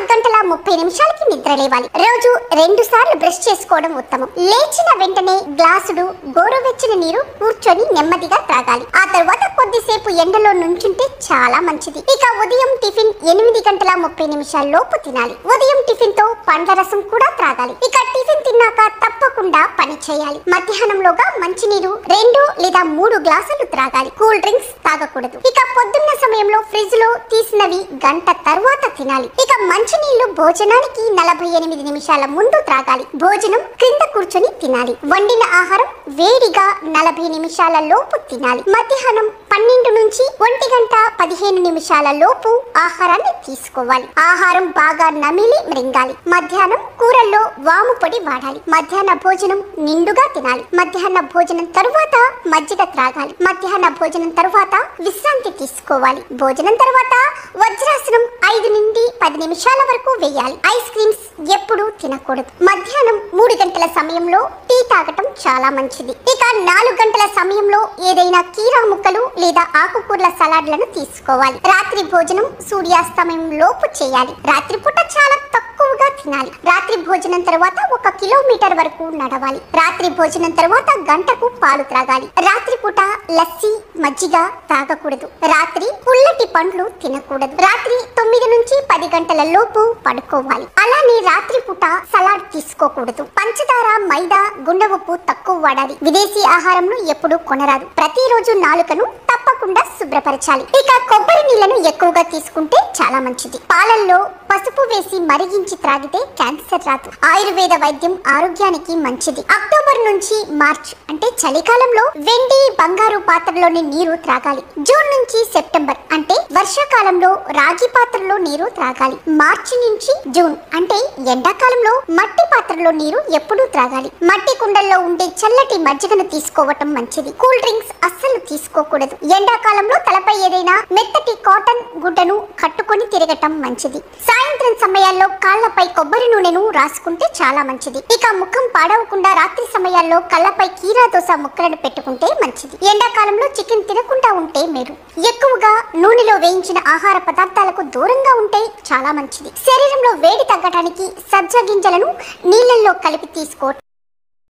4 గంటల 30 నిమిషాలకి నిద్ర లేవాలి. రోజు 2 సార్లు బ్రష్ చేసుకోవడం ఉత్తమం. లేచిన వెంటనే గ్లాసుడు గోరువెచ్చని నీరు కూర్చొని నెమ్మదిగా త్రాగాలి. ఆ తర్వాత కొద్దిసేపు ఎండలో నుంచుంటే చాలా మంచిది. ఇక ఉదయం టిఫిన్ 8 గంటల 30 నిమిషాల లోపు తినాలి. ఉదయం టిఫిన్ తో పండ్ల రసం కూడా త్రాగాలి. ఇక టిఫిన్ తిన్నాక తప్పకుండా పని చేయాలి. మధ్యాహ్నంలోగా మంచినీరు 2 లేదా 3 గ్లాసులు త్రాగాలి. కూల్ డ్రింక్స్ తాగకూడదు. ఇక పొద్దున్న సమయంలో ఫ్రిడ్జ్ లో తీసినవి గంట తర్వాత తినాలి. ఇక మంచినీళ్లు భోజనానికి 48 నిమిషాల ముందు త్రాగాలి. భోజనం క్రింద కూర్చొని తినాలి. వండిన ఆహారం వేడిగా 40 నిమిషాల లోపు తినాలి. మధ్యాహ్నం 12 నుంచి 1 గంట 15 నిమిషాల లోపు ఆహారాన్ని తీసుకోవాలి. ఆహారం బాగా నమిలి మృంగాలి. మధ్యాహ్నం కూరల్లో వాము పొడి వాడాలి. మధ్యాహ్న భోజనం నిండుగా తినాలి. మధ్యాహ్న భోజనం తరువాత మజ్జిగ త్రాగాలి. మధ్యాహ్న భోజనం తరువాత విశ్రాంతి తీసుకోవాలి. భోజనం తర్వాత వజ్రాసనం 5 నుండి 10 నిమిషాల వరకు వేయాలి. ఐస్ క్రీమ్స్ ఎప్పుడు తినకూడదు. మధ్యాహ్నం 3 గంటల సమయంలో టీ తాగటం చాలా మంచిది. ఇక 4 గంటల సమయంలో ఏదైనా కీరా ముక్కలు లేదా ఆకుకూరల సలాడ్లను తీసుకోవాలి. రాత్రి భోజనం సూర్యాస్తమయం లోపు చేయాలి. రాత్రిపూట చాలా తక్కువగా తినాలి. రాత్రి భోజనం తర్వాత 1 కిలోమీటర్ వరకు నడవాలి. రాత్రి భోజనం తర్వాత గంటకు పాలు త్రాగాలి. రాత్రిపూట లస్సీ మజ్జిగ తాగకూడదు. రాత్రి పుల్లటి పండ్లు తినకూడదు. రాత్రి 9 నుంచి 10 గంటల లోపు పడుకోవాలి. అలానే రాత్రిపూట సలాడ్ తీసుకోకూడదు. పంచదార మైదా గుండె ఉప్పు తక్కువ వాడాలి. విదేశీ ఆహారంను ఎప్పుడూ కొనరాదు. ప్రతిరోజు నాలుకను తప్పకుండా శుభ్రపరచాలి. ఇక కొబ్బరి నీళ్లను ఎక్కువగా తీసుకుంటే చాలా మంచిది. పాలల్లో పసుపు వేసి మరిగించి త్రాగితే క్యాన్సర్ రాదు. ఆయుర్వేద వైద్యం ఆరోగ్యానికి మంచిది. అక్టోబర్ నుంచి మార్చ్ అంటే చలికాలంలో వెండి బంగారు పాత్రలోని నీరు త్రాగాలి. జూన్ నుంచి సెప్టెంబర్ అంటే వర్షాకాలంలో రాగి పాత్రలో నీరు త్రాగాలి. మార్చి నుంచి జూన్ అంటే ఎండాకాలంలో మట్టి పాత్రలో నీరు ఎప్పుడూ త్రాగాలి. మట్టి కుండల్లో ఉండే చల్లటి మజ్జిగను తీసుకోవటం మంచిది. కూల్ డ్రింక్స్ అస్సలు తీసుకోకూడదు. ఎండాకాలంలో తలపై ఏదైనా మెత్తటి కాటన్ గుడ్డను కట్టుకొని తిరగటం మంచిది. సాయంత్రం సమయాల్లో కాళ్లపై కొబ్బరి నూనెను రాసుకుంటే చాలా మంచిది. ఇక ముఖం పాడవకుండా రాత్రి సమయాల్లో కళ్ళపై కీరా దోస ముక్కలను పెట్టుకుంటే మంచిది. ఎండాకాలంలో చికెన్ తినకుండా ఉంటే మేలు. ఎక్కువగా నూనెలో వేయించిన ఆహార పదార్థాలకు దూరంగా ఉంటే చాలా మంచిది. శరీరంలో వేడి తగ్గడానికి సజ్జ గింజలను నీళ్ళల్లో కలిపి తీసుకోవటం